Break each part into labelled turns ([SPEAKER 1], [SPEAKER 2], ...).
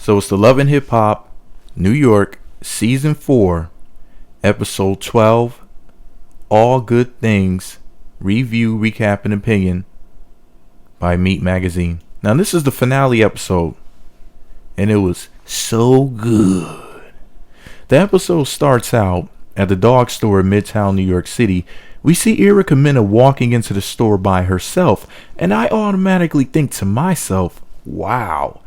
[SPEAKER 1] So it's the Love and Hip Hop, New York, Season 4, Episode 12, All Good Things, Review, Recap, and Opinion by Meat Magazine. Now this is the finale episode, and it was so good. The episode starts out at the dog store in Midtown New York City. We see Erica Amina walking into the store by herself, and I automatically think to myself, wow,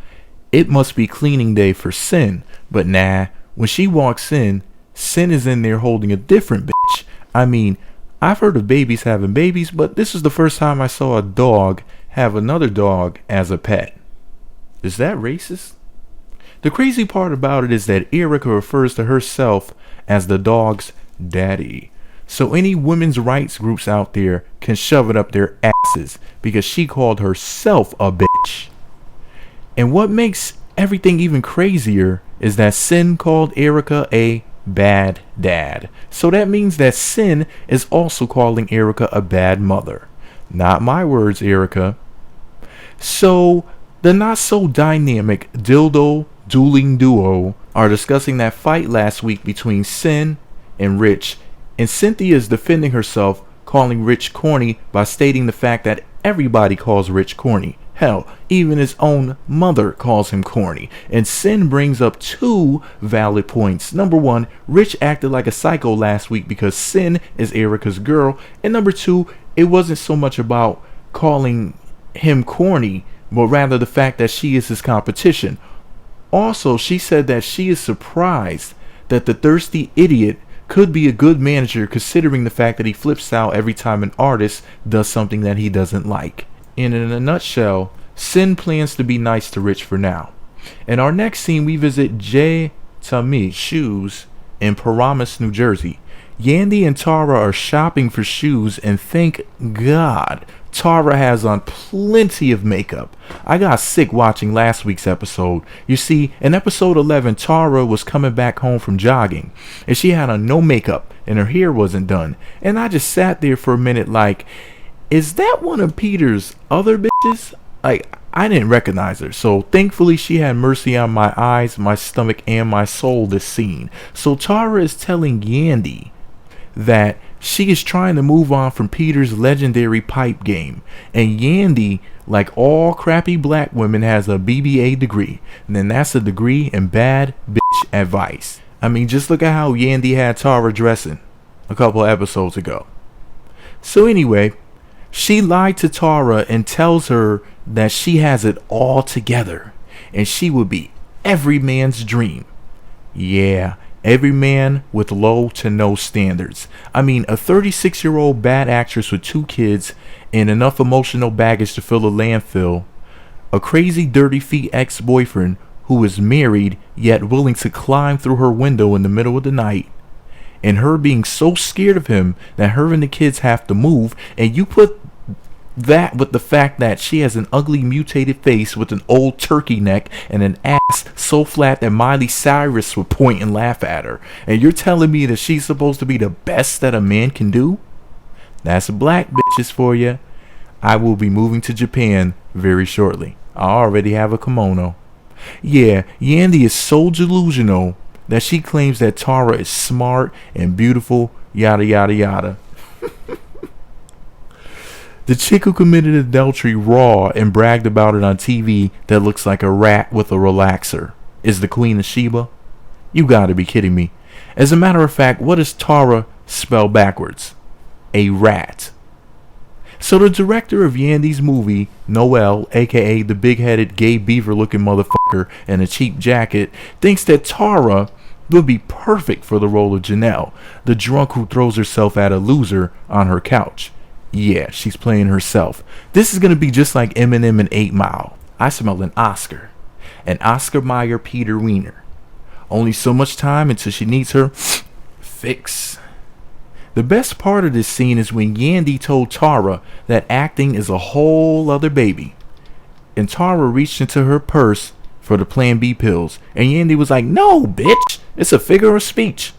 [SPEAKER 1] it must be cleaning day for Sin. But nah, when she walks in, Sin is in there holding a different bitch. I mean, I've heard of babies having babies, but this is the first time I saw a dog have another dog as a pet. Is that racist? The crazy part about it is that Erica refers to herself as the dog's daddy. So any women's rights groups out there can shove it up their asses because she called herself a bitch. And what makes everything even crazier is that Sin called Erica a bad dad. So that means that Sin is also calling Erica a bad mother. Not my words, Erica. So the not so dynamic dildo dueling duo are discussing that fight last week between Sin and Rich, and Cynthia is defending herself, calling Rich corny by stating the fact that everybody calls Rich corny. Hell, even his own mother calls him corny. And Sin brings up two valid points. Number one, Rich acted like a psycho last week because Sin is Erica's girl. And number two, it wasn't so much about calling him corny, but rather the fact that she is his competition. Also, she said that she is surprised that the thirsty idiot could be a good manager considering the fact that he flips out every time an artist does something that he doesn't like. And in a nutshell, Sin plans to be nice to Rich for now. In our next scene, we visit J. Tami Shoes in Paramus, New Jersey. Yandy and Tara are shopping for shoes, and thank God Tara has on plenty of makeup. I got sick watching last week's episode. You see, in episode 11, Tara was coming back home from jogging, and she had on no makeup, and her hair wasn't done. And I just sat there for a minute like, is that one of Peter's other bitches? I didn't recognize her. So thankfully she had mercy on my eyes, my stomach, and my soul this scene. So Tara is telling Yandy that she is trying to move on from Peter's legendary pipe game. And Yandy, like all crappy black women, has a BBA degree. And then that's a degree in bad bitch advice. I mean, just look at how Yandy had Tara dressing a couple episodes ago. So anyway, she lied to Tara and tells her that she has it all together and she would be every man's dream. Yeah, every man with low to no standards. I mean, a 36-year-old bad actress with 2 kids and enough emotional baggage to fill a landfill. A crazy dirty feet ex-boyfriend who is married yet willing to climb through her window in the middle of the night. And her being so scared of him that her and the kids have to move. And you put that with the fact that she has an ugly mutated face with an old turkey neck and an ass so flat that Miley Cyrus would point and laugh at her. And you're telling me that she's supposed to be the best that a man can do? That's black bitches for you. I will be moving to Japan very shortly. I already have a kimono. Yeah, Yandy is so delusional that she claims that Tara is smart and beautiful, yada yada yada. The chick who committed adultery raw and bragged about it on TV that looks like a rat with a relaxer is the Queen of Sheba? You gotta be kidding me. As a matter of fact, what does Tara spell backwards? A rat. So the director of Yandy's movie, Noel, aka the big-headed gay beaver-looking motherfucker in a cheap jacket, thinks that Tara would be perfect for the role of Janelle, the drunk who throws herself at a loser on her couch. Yeah, she's playing herself. This is going to be just like Eminem in 8 Mile. I smell an Oscar. An Oscar Mayer Peter Wiener. Only so much time until she needs her fix. The best part of this scene is when Yandy told Tara that acting is a whole other baby. And Tara reached into her purse for the Plan B pills. And Yandy was like, no, bitch. It's a figure of speech.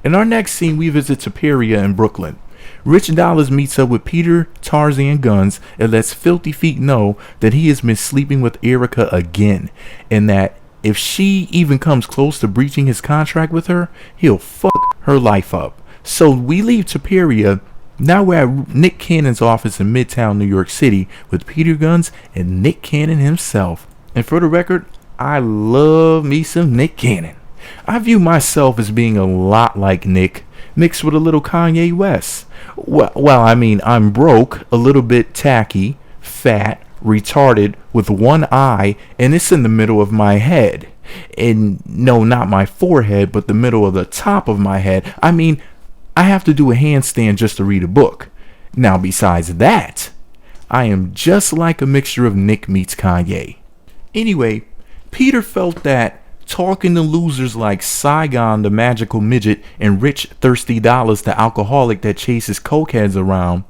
[SPEAKER 1] In our next scene, we visit Tahiri in Brooklyn. Rich Dollars meets up with Peter Tarzan Guns and lets Filthy Feet know that he has been sleeping with Erica again, and that if she even comes close to breaching his contract with her, he'll fuck her life up. So we leave Tahiri. Now we're at Nick Cannon's office in Midtown New York City with Peter Gunz and Nick Cannon himself. And for the record, I love me some Nick Cannon. I view myself as being a lot like Nick, mixed with a little Kanye West. Well, I mean, I'm broke, a little bit tacky, fat, retarded, with one eye, and it's in the middle of my head. And no, not my forehead, but the middle of the top of my head. I mean, I have to do a handstand just to read a book. Now, besides that, I am just like a mixture of Nick meets Kanye. Anyway, Peter felt that talking to losers like Saigon the magical midget and Rich Thirsty Dollars the alcoholic that chases cokeheads around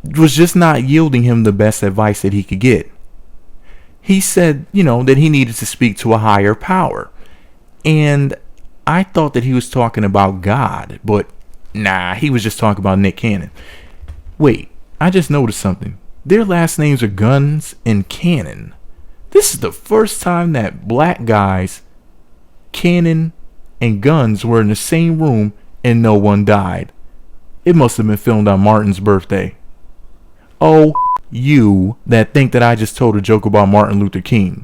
[SPEAKER 1] was just not yielding him the best advice that he could get. He said, that he needed to speak to a higher power. And I thought that he was talking about God, but nah, he was just talking about Nick Cannon. Wait, I just noticed something. Their last names are Gunz and Cannon. This is the first time that black guys, Cannon and Gunz, were in the same room and no one died. It must have been filmed on Martin's birthday. Oh, you that think that I just told a joke about Martin Luther King.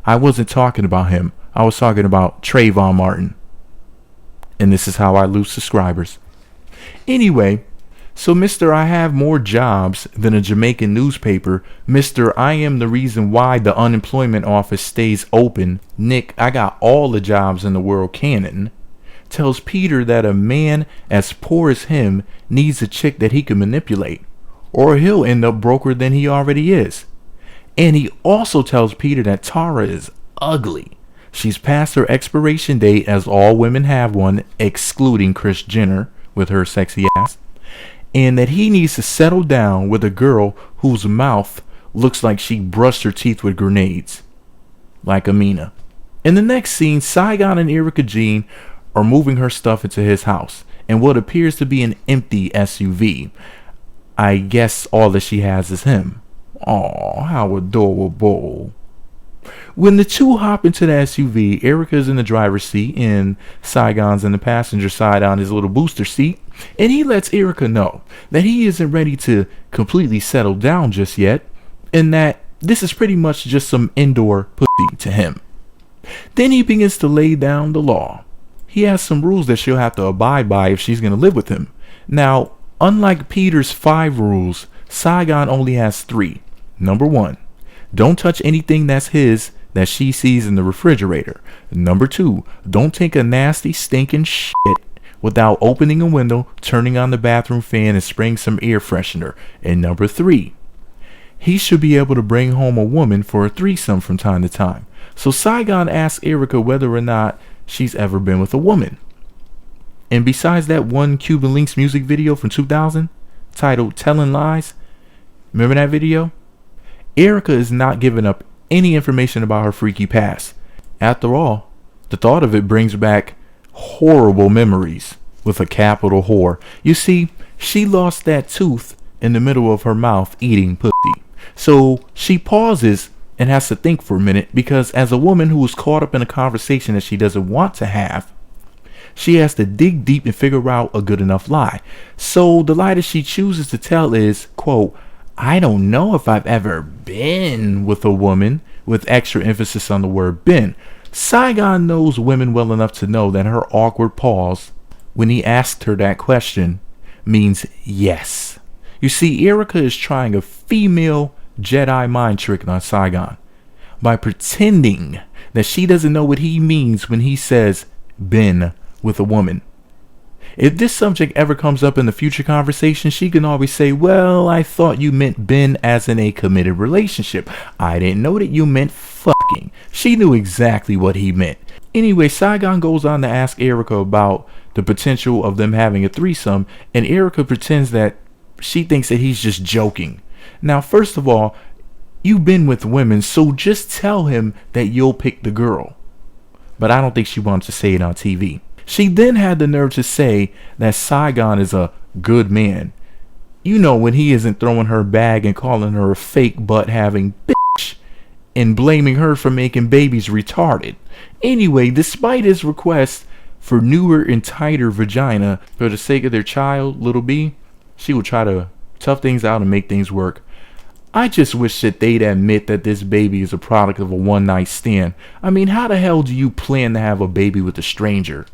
[SPEAKER 1] I wasn't talking about him. I was talking about Trayvon Martin. And this is how I lose subscribers. Anyway, so Mr. I have more jobs than a Jamaican newspaper, Mr. I am the reason why the unemployment office stays open, Nick, I got all the jobs in the world Cannon, tells Peter that a man as poor as him needs a chick that he can manipulate, or he'll end up broker than he already is. And he also tells Peter that Tara is ugly. She's past her expiration date, as all women have one, excluding Kris Jenner with her sexy ass. And that he needs to settle down with a girl whose mouth looks like she brushed her teeth with grenades. Like Amina. In the next scene, Saigon and Erica Jean are moving her stuff into his house in what appears to be an empty SUV. I guess all that she has is him. Aw, how adorable. When the two hop into the SUV, Erica's in the driver's seat and Saigon's in the passenger side on his little booster seat, and he lets Erica know that he isn't ready to completely settle down just yet, and that this is pretty much just some indoor pussy to him. Then he begins to lay down the law. He has some rules that she'll have to abide by if she's going to live with him. Now, unlike Peter's 5 rules, Saigon only has 3. Number 1. Don't touch anything that's his that she sees in the refrigerator. Number 2, don't take a nasty stinking shit without opening a window, turning on the bathroom fan, and spraying some air freshener. And number 3, he should be able to bring home a woman for a threesome from time to time. So Saigon asks Erica whether or not she's ever been with a woman. And besides that one Cuban Links music video from 2000 titled Telling Lies, remember that video? Erica is not giving up any information about her freaky past. After all, the thought of it brings back horrible memories with a capital whore. You see, she lost that tooth in the middle of her mouth eating pussy. So she pauses and has to think for a minute, because as a woman who is caught up in a conversation that she doesn't want to have, she has to dig deep and figure out a good enough lie. So the lie that she chooses to tell is, quote, I don't know if I've ever been with a woman, with extra emphasis on the word been. Saigon knows women well enough to know that her awkward pause when he asked her that question means yes. You see, Erica is trying a female Jedi mind trick on Saigon by pretending that she doesn't know what he means when he says been with a woman. If this subject ever comes up in the future conversation, she can always say, well, I thought you meant been as in a committed relationship. I didn't know that you meant fucking. She knew exactly what he meant. Anyway, Saigon goes on to ask Erica about the potential of them having a threesome, and Erica pretends that she thinks that he's just joking. Now, first of all, you've been with women, so just tell him that you'll pick the girl. But I don't think she wanted to say it on TV. She then had the nerve to say that Saigon is a good man. You know, when he isn't throwing her bag and calling her a fake butt having bitch and blaming her for making babies retarded. Anyway, despite his request for newer and tighter vagina for the sake of their child, little B, she will try to tough things out and make things work. I just wish that they'd admit that this baby is a product of a one-night stand. I mean, how the hell do you plan to have a baby with a stranger?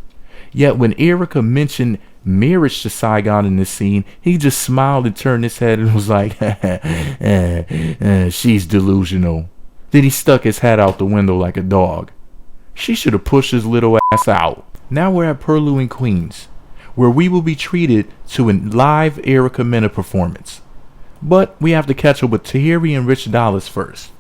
[SPEAKER 1] Yet when Erica mentioned marriage to Saigon in this scene, he just smiled and turned his head and was like, she's delusional. Then he stuck his head out the window like a dog. She should have pushed his little ass out. Now we're at Perlu in Queens, where we will be treated to a live Erica Mena performance. But we have to catch up with Tahiri and Rich Dollars first.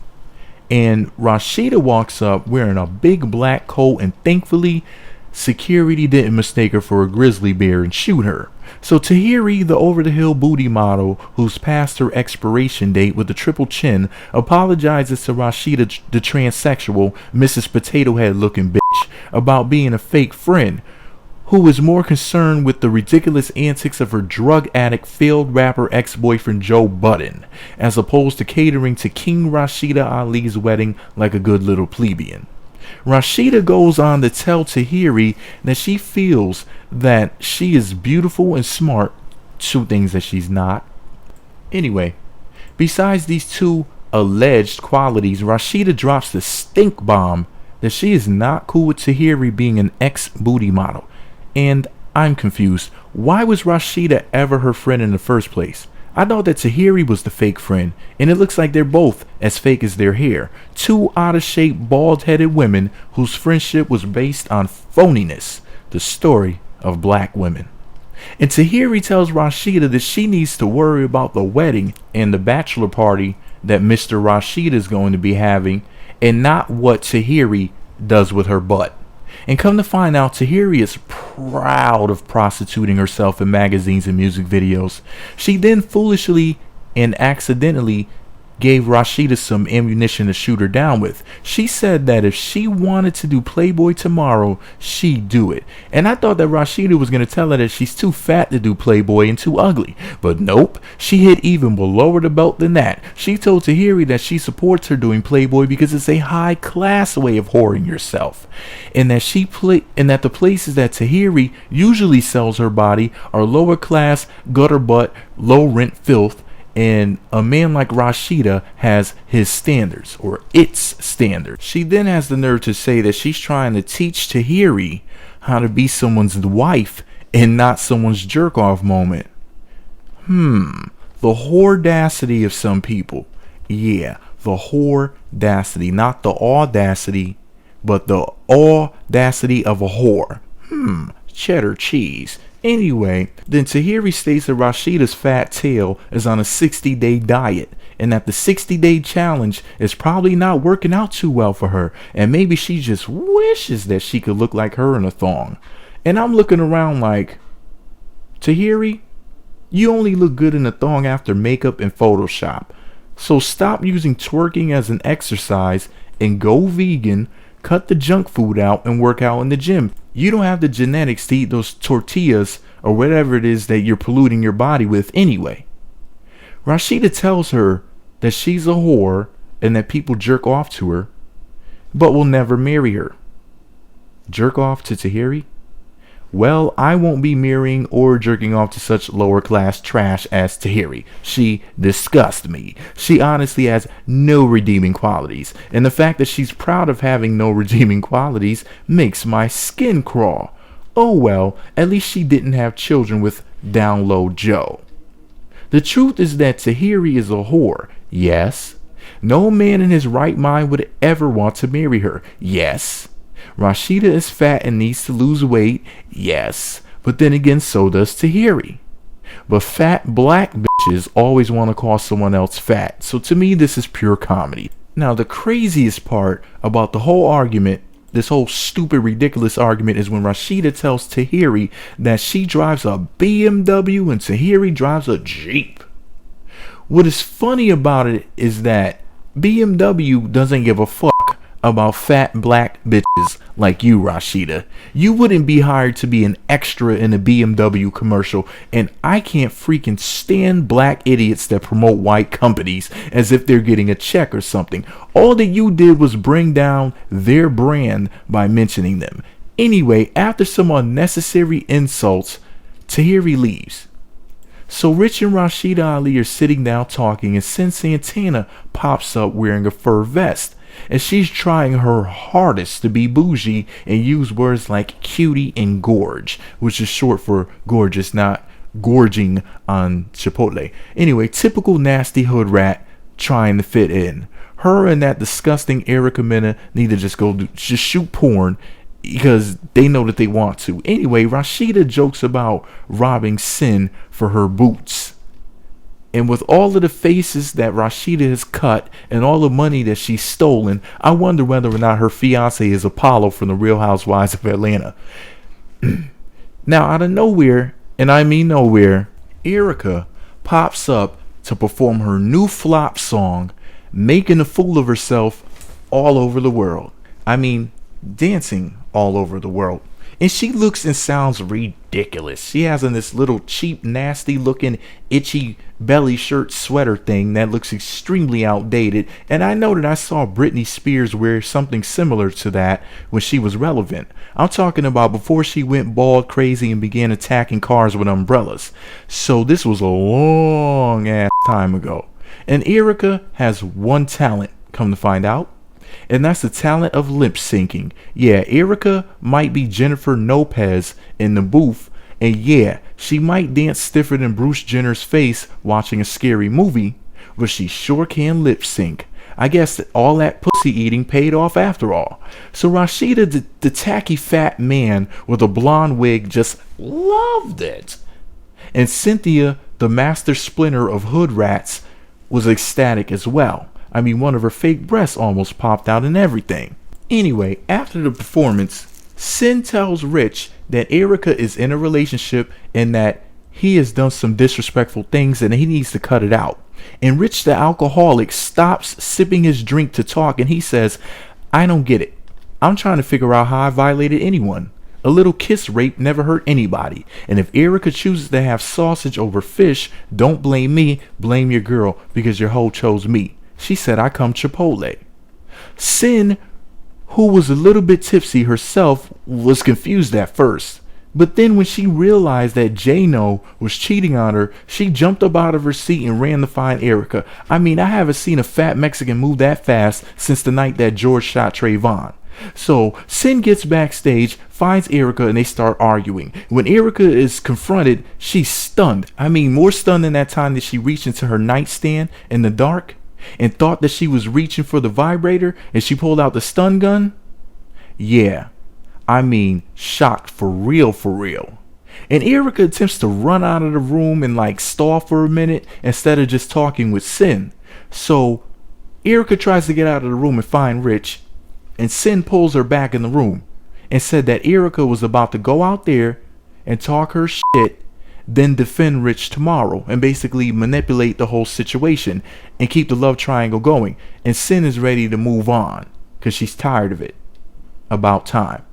[SPEAKER 1] And Rashida walks up wearing a big black coat, and thankfully security didn't mistake her for a grizzly bear and shoot her. So Tahiri, the over-the-hill booty model who's past her expiration date with the triple chin, apologizes to Rashida, the transsexual, Mrs. Potato Head looking bitch, about being a fake friend, who is more concerned with the ridiculous antics of her drug addict failed rapper ex-boyfriend Joe Budden, as opposed to catering to King Rashida Ali's wedding like a good little plebeian. Rashida goes on to tell Tahiri that she feels that she is beautiful and smart, two things that she's not. Anyway, besides these two alleged qualities, Rashida drops the stink bomb that she is not cool with Tahiri being an ex-booty model. And I'm confused. Why was Rashida ever her friend in the first place? I thought that Tahiri was the fake friend, and it looks like they're both as fake as their hair. Two out-of-shape, bald-headed women whose friendship was based on phoniness. The story of black women. And Tahiri tells Rashida that she needs to worry about the wedding and the bachelor party that Mr. Rashida is going to be having, and not what Tahiri does with her butt. And come to find out, Tahiri is proud of prostituting herself in magazines and music videos. She then foolishly and accidentally gave Rashida some ammunition to shoot her down with. She said that if she wanted to do Playboy tomorrow, she'd do it. And I thought that Rashida was going to tell her that she's too fat to do Playboy and too ugly. But nope, she hit even below the belt than that. She told Tahiri that she supports her doing Playboy because it's a high class way of whoring yourself. And that the places that Tahiri usually sells her body are lower class, gutter butt, low rent filth. And a man like Rashida has his standards, or its standards. She then has the nerve to say that she's trying to teach Tahiri how to be someone's wife and not someone's jerk-off moment. The whordacity of some people. Yeah, the whordacity. Not the audacity, but the audacity of a whore. Cheddar cheese. Anyway, then Tahiri states that Rashida's fat tail is on a 60-day diet, and that the 60-day challenge is probably not working out too well for her, and maybe she just wishes that she could look like her in a thong. And I'm looking around like, Tahiri, you only look good in a thong after makeup and Photoshop. So stop using twerking as an exercise and go vegan, cut the junk food out, and work out in the gym. You don't have the genetics to eat those tortillas or whatever it is that you're polluting your body with anyway. Rashida tells her that she's a whore and that people jerk off to her, but will never marry her. Jerk off to Tahiri? Well, I won't be marrying or jerking off to such lower class trash as Tahiri. She disgusts me. She honestly has no redeeming qualities, and the fact that she's proud of having no redeeming qualities makes my skin crawl. Oh well, at least she didn't have children with Down Low Joe. The truth is that Tahiri is a whore, yes. No man in his right mind would ever want to marry her, yes. Rashida is fat and needs to lose weight, yes, but then again so does Tahiri. But fat black bitches always want to call someone else fat, so to me this is pure comedy. Now the craziest part about the whole argument, this whole stupid ridiculous argument, is when Rashida tells Tahiri that she drives a BMW and Tahiri drives a Jeep. What is funny about it is that BMW doesn't give a fuck about fat black bitches like you, Rashida. You wouldn't be hired to be an extra in a BMW commercial, and I can't freaking stand black idiots that promote white companies as if they're getting a check or something. All that you did was bring down their brand by mentioning them. Anyway, after some unnecessary insults, Tahiri leaves. So Rich and Rashida Ali are sitting down talking, and Sin Santana pops up wearing a fur vest. And she's trying her hardest to be bougie and use words like cutie and gorge, which is short for gorgeous, not gorging on Chipotle. Anyway, typical nasty hood rat trying to fit in. Her and that disgusting Erica Mena need to just shoot porn because they know that they want to. Anyway, Rashida jokes about robbing Sin for her boots. And with all of the faces that Rashida has cut and all the money that she's stolen, I wonder whether or not her fiance is Apollo from the Real Housewives of Atlanta. Now, out of nowhere, and I mean nowhere, Erica pops up to perform her new flop song, making a fool of herself all over the world. I mean, dancing all over the world. And she looks and sounds ridiculous. She has on this little cheap, nasty looking, itchy belly shirt sweater thing that looks extremely outdated. And I know that I saw Britney Spears wear something similar to that when she was relevant. I'm talking about before she went bald crazy and began attacking cars with umbrellas. So this was a long ass time ago. And Erica has one talent, come to find out. And that's the talent of lip syncing. Yeah, Erica might be Jennifer Lopez in the booth. And yeah, she might dance stiffer than Bruce Jenner's face watching a scary movie. But she sure can lip sync. I guess that all that pussy eating paid off after all. So Rashida, the tacky fat man with a blonde wig, just loved it. And Cynthia, the master splinter of hood rats, was ecstatic as well. I mean, one of her fake breasts almost popped out and everything. Anyway, after the performance, Sin tells Rich that Erica is in a relationship and that he has done some disrespectful things and he needs to cut it out. And Rich, the alcoholic, stops sipping his drink to talk, and he says, I don't get it. I'm trying to figure out how I violated anyone. A little kiss rape never hurt anybody. And if Erica chooses to have sausage over fish, don't blame me, blame your girl, because your hoe chose me. She said I come Chipotle. Sin, who was a little bit tipsy herself, was confused at first. But then when she realized that J-No was cheating on her, she jumped up out of her seat and ran to find Erica. I mean, I haven't seen a fat Mexican move that fast since the night that George shot Trayvon. So Sin gets backstage, finds Erica, and they start arguing. When Erica is confronted, she's stunned. I mean, more stunned than that time that she reached into her nightstand in the dark and thought that she was reaching for the vibrator and she pulled out the stun gun. Yeah, I mean, shocked for real, for real. And Erica attempts to run out of the room and like stall for a minute instead of just talking with Sin. So Erica tries to get out of the room and find Rich, and Sin pulls her back in the room and said that Erica was about to go out there and talk her shit, then defend Rich tomorrow and basically manipulate the whole situation and keep the love triangle going. And Sin is ready to move on because she's tired of it. About time.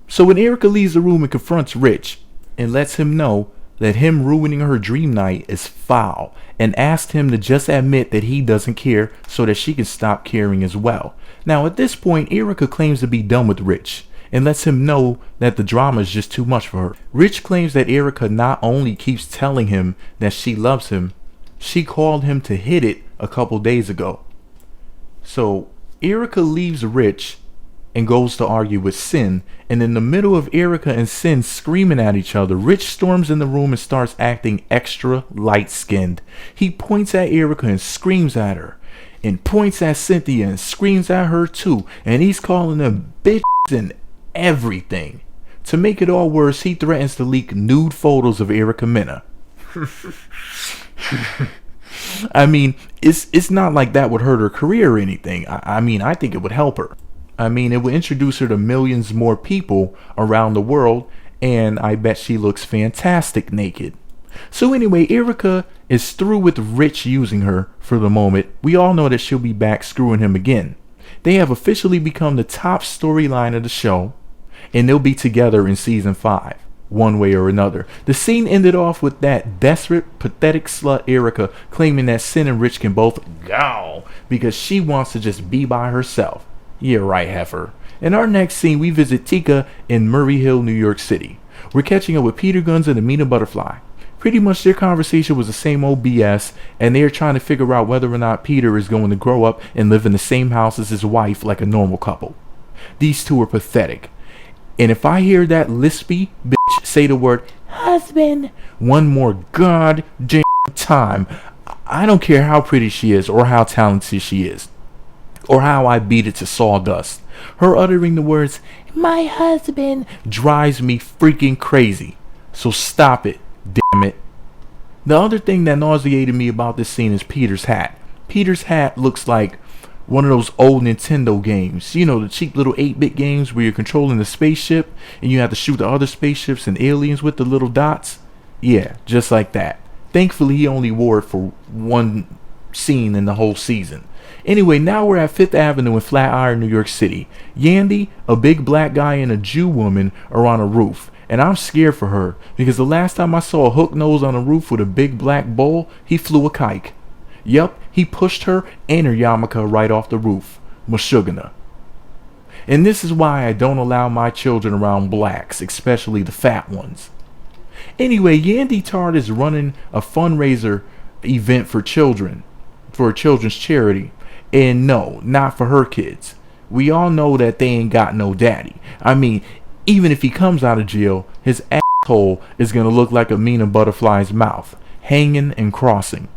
[SPEAKER 1] So when Erica leaves the room and confronts Rich and lets him know that him ruining her dream night is foul and asks him to just admit that he doesn't care so that she can stop caring as well. Now at this point, Erica claims to be done with Rich and lets him know that the drama is just too much for her. Rich claims that Erica not only keeps telling him that she loves him, she called him to hit it a couple days ago. So Erica leaves Rich and goes to argue with Sin, and in the middle of Erica and Sin screaming at each other, Rich storms in the room and starts acting extra light-skinned. He points at Erica and screams at her, and points at Cynthia and screams at her too, and he's calling them bitches and everything. To make it all worse, he threatens to leak nude photos of Erica Mena. I mean, it's not like that would hurt her career or anything. I mean, I think it would help her. I mean, it would introduce her to millions more people around the world, and I bet she looks fantastic naked. So anyway, Erica is through with Rich using her for the moment. We all know that she'll be back screwing him again. They have officially become the top storyline of the show, and they'll be together in season 5, one way or another. The scene ended off with that desperate, pathetic slut Erica claiming that Sin and Rich can both go because she wants to just be by herself. Yeah, right, heifer. In our next scene, we visit Tika in Murray Hill, New York City. We're catching up with Peter Guns and Amina Butterfly. Pretty much their conversation was the same old BS, and they are trying to figure out whether or not Peter is going to grow up and live in the same house as his wife like a normal couple. These two are pathetic. And if I hear that lispy bitch say the word husband one more goddamn time, I don't care how pretty she is or how talented she is or how I beat it to sawdust. Her uttering the words, my husband, drives me freaking crazy. So stop it, damn it. The other thing that nauseated me about this scene is Peter's hat. Peter's hat looks like one of those old Nintendo games. You know, the cheap little 8-bit games where you're controlling the spaceship and you have to shoot the other spaceships and aliens with the little dots. Yeah, just like that. Thankfully, he only wore it for one scene in the whole season. Anyway, now we're at 5th Avenue in Flatiron, New York City. Yandy, a big black guy, and a Jew woman are on a roof. And I'm scared for her because the last time I saw a hook nose on a roof with a big black bowl, he flew a kike. Yup, he pushed her and her yarmulke right off the roof. Mashugana. And this is why I don't allow my children around blacks, especially the fat ones. Anyway, Yandy Tart is running a fundraiser event for children, for a children's charity. And no, not for her kids. We all know that they ain't got no daddy. I mean, even if he comes out of jail, his asshole is going to look like Amina Butterfly's mouth, hanging and crossing.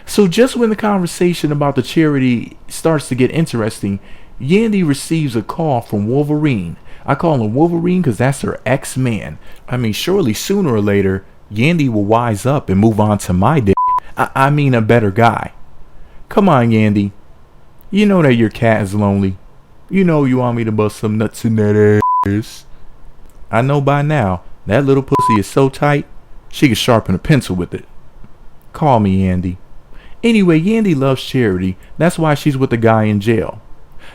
[SPEAKER 1] So just when the conversation about the charity starts to get interesting, Yandy receives a call from Wolverine. I call him Wolverine because that's her ex-man. I mean, surely sooner or later, Yandy will wise up and move on to my dick. I mean a better guy. Come on, Yandy. You know that your cat is lonely. You know you want me to bust some nuts in that ass. I know by now, that little pussy is so tight, she could sharpen a pencil with it. Call me Yandy. Anyway, Yandy loves charity. That's why she's with the guy in jail.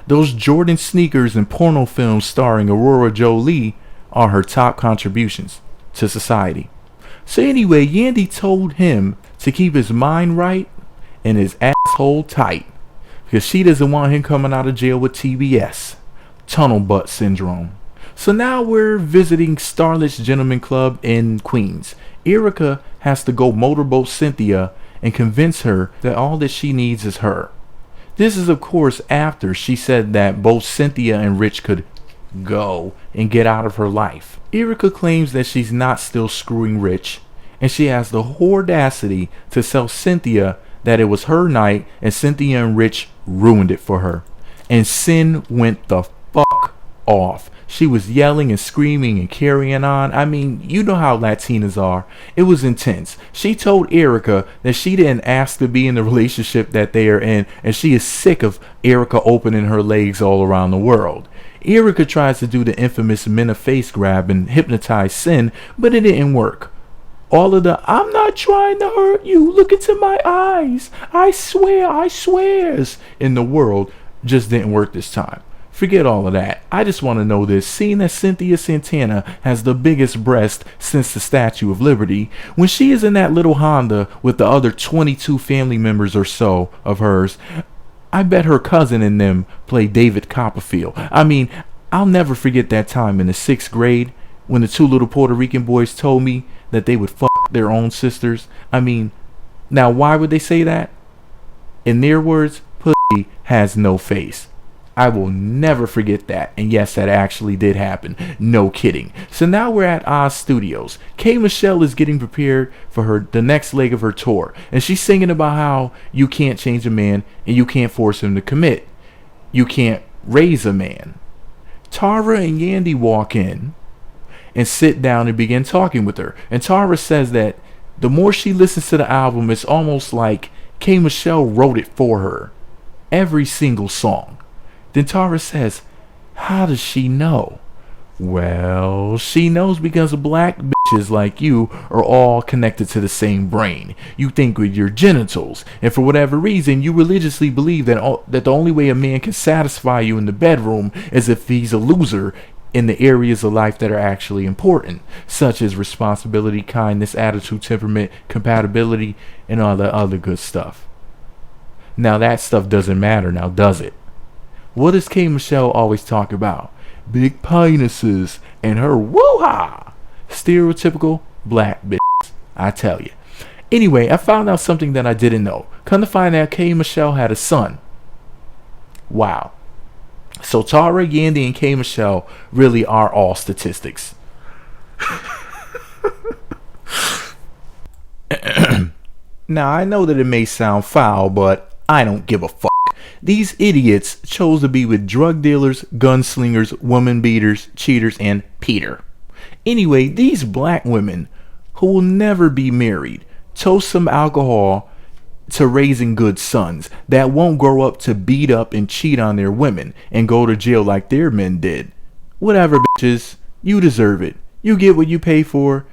[SPEAKER 1] Those Jordan sneakers and porno films starring Aurora Jolie are her top contributions to society. So anyway, Yandy told him to keep his mind right and his asshole tight because she doesn't want him coming out of jail with TBS, tunnel butt syndrome. So now we're visiting Starlet's Gentleman Club in Queens. Erica has to go motorboat Cynthia and convince her that all that she needs is her. This is of course after she said that both Cynthia and Rich could go and get out of her life. Erica claims that she's not still screwing Rich, and she has the audacity to tell Cynthia that it was her night and Cynthia and Rich ruined it for her. And Sin went the fuck off. She was yelling and screaming and carrying on. I mean, you know how Latinas are. It was intense. She told Erica that she didn't ask to be in the relationship that they are in, and she is sick of Erica opening her legs all around the world. Erica tries to do the infamous Minna face grab and hypnotize Sin, but it didn't work. All of the, I'm not trying to hurt you, look into my eyes, I swears, in the world just didn't work this time. Forget all of that. I just want to know this. Seeing that Cynthia Santana has the biggest breast since the Statue of Liberty, when she is in that little Honda with the other 22 family members or so of hers, I bet her cousin and them play David Copperfield. I mean, I'll never forget that time in the 6th grade when the 2 little Puerto Rican boys told me that they would fuck their own sisters. I mean, now why would they say that? In their words, pussy has no face. I will never forget that. And yes, that actually did happen. No kidding. So now we're at Oz Studios. K. Michelle is getting prepared for the next leg of her tour. And she's singing about how you can't change a man and you can't force him to commit. You can't raise a man. Tara and Yandy walk in and sit down and begin talking with her. And Tara says that the more she listens to the album, it's almost like K. Michelle wrote it for her. Every single song. Then Tara says, how does she know? Well, she knows because black bitches like you are all connected to the same brain. You think with your genitals, and for whatever reason, you religiously believe that the only way a man can satisfy you in the bedroom is if he's a loser in the areas of life that are actually important, such as responsibility, kindness, attitude, temperament, compatibility, and all the other good stuff. Now that stuff doesn't matter now, does it? What does K. Michelle always talk about? Big penises and her woo-ha! Stereotypical black bitches, I tell you. Anyway, I found out something that I didn't know. Come to find out, K. Michelle had a son. Wow. So Tara, Yandy, and K. Michelle really are all statistics. Now, I know that it may sound foul, but I don't give a fuck. These idiots chose to be with drug dealers, gunslingers, woman beaters, cheaters, and Peter. Anyway, these black women who will never be married toast some alcohol to raising good sons that won't grow up to beat up and cheat on their women and go to jail like their men did. Whatever, bitches. You deserve it. You get what you pay for.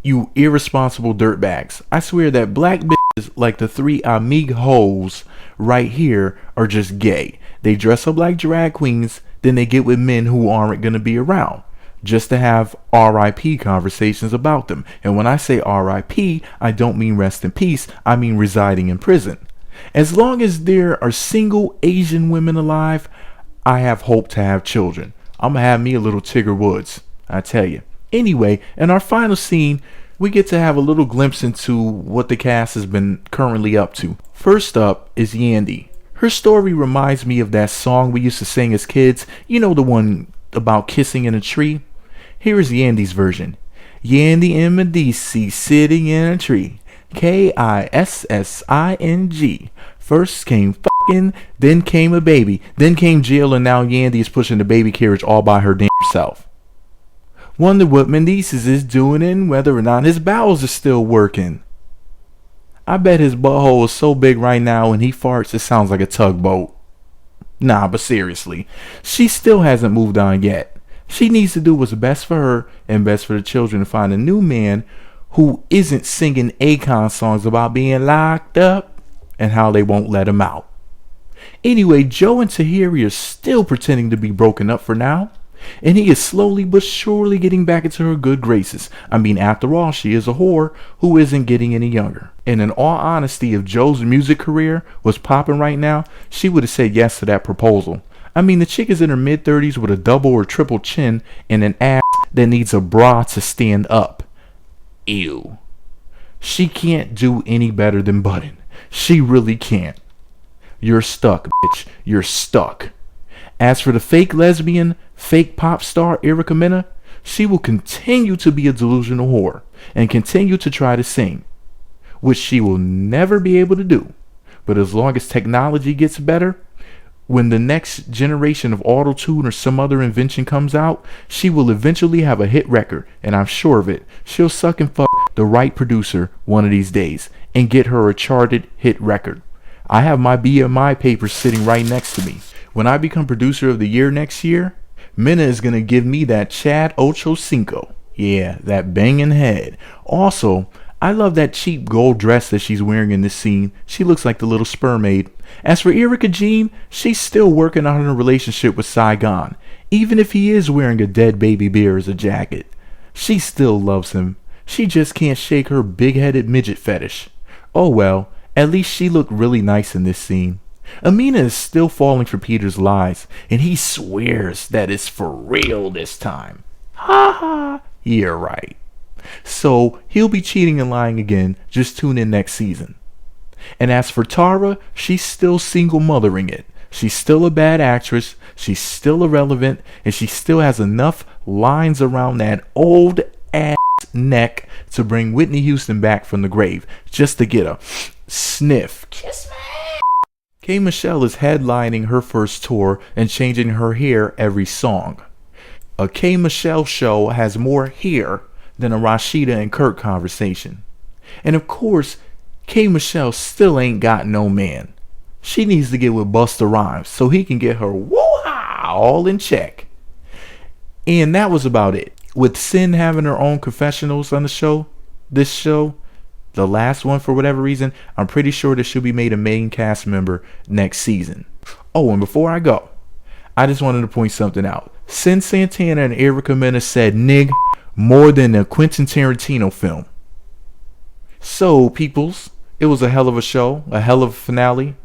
[SPEAKER 1] You irresponsible dirtbags. I swear that black bitches like the three amigos right here are just gay. They dress up like drag queens, then they get with men who aren't going to be around, just to have RIP conversations about them. And when I say RIP, I don't mean rest in peace, I mean residing in prison. As long as there are single Asian women alive, I have hope to have children. I'm going to have me a little Tigger Woods, I tell you. Anyway, in our final scene, we get to have a little glimpse into what the cast has been currently up to. First up is Yandy. Her story reminds me of that song we used to sing as kids. You know, the one about kissing in a tree? Here is Yandy's version. Yandy and Medici sitting in a tree. Kissing. First came fucking, then came a baby, then came Jill, and now Yandy is pushing the baby carriage all by her damn self. Wonder what Mendices is doing and whether or not his bowels are still working. I bet his butthole is so big right now when he farts it sounds like a tugboat. Nah, but seriously, she still hasn't moved on yet. She needs to do what's best for her and best for the children to find a new man who isn't singing Akon songs about being locked up and how they won't let him out. Anyway, Joe and Tahiri are still pretending to be broken up for now. And he is slowly but surely getting back into her good graces. I mean, after all, she is a whore who isn't getting any younger. And in all honesty, if Joe's music career was popping right now, she would have said yes to that proposal. I mean, the chick is in her mid-30s with a double or triple chin and an ass that needs a bra to stand up. Ew. She can't do any better than Button. She really can't. You're stuck, bitch. You're stuck. As for the fake lesbian, fake pop star Erica, she will continue to be a delusional whore and continue to try to sing, which she will never be able to do. But as long as technology gets better, when the next generation of auto-tune or some other invention comes out, she will eventually have a hit record, and I'm sure of it. She'll suck and fuck the right producer one of these days and get her a charted hit record. I have my BMI papers sitting right next to me. When I become producer of the year next year, Minna is going to give me that Chad Ocho Cinco. Yeah, that banging head. Also, I love that cheap gold dress that she's wearing in this scene. She looks like the little spermaid. As for Erica Jean, she's still working on her relationship with Saigon, even if he is wearing a dead baby bear as a jacket. She still loves him. She just can't shake her big-headed midget fetish. Oh well, at least she looked really nice in this scene. Amina is still falling for Peter's lies, and he swears that it's for real this time. Ha ha, you're right. So he'll be cheating and lying again. Just tune in next season. And as for Tara, she's still single mothering it. She's still a bad actress, she's still irrelevant, and she still has enough lines around that old ass neck to bring Whitney Houston back from the grave, just to get a sniff. Kiss me. K. Michelle is headlining her first tour and changing her hair every song. A K. Michelle show has more hair than a Rashida and Kirk conversation. And of course, K. Michelle still ain't got no man. She needs to get with Busta Rhymes so he can get her woo-ha all in check. And that was about it. With Sin having her own confessionals on the show, this show, the last one for whatever reason, I'm pretty sure that she'll be made a main cast member next season. Oh, and before I go, I just wanted to point something out. Sin Santana and Erica Mena said "nig" more than a Quentin Tarantino film. So, peoples, it was a hell of a show, a hell of a finale.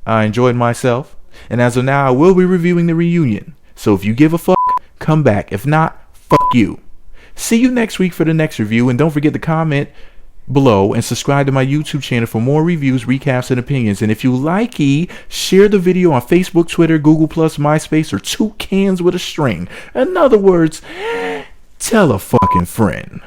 [SPEAKER 1] I enjoyed myself. And as of now, I will be reviewing the reunion. So if you give a fuck, come back. If not, fuck you. See you next week for the next review. And don't forget to comment below and subscribe to my YouTube channel for more reviews, recaps, and opinions. And if you likey, share the video on Facebook, Twitter, Google+, MySpace, or two cans with a string. In other words, tell a fucking friend.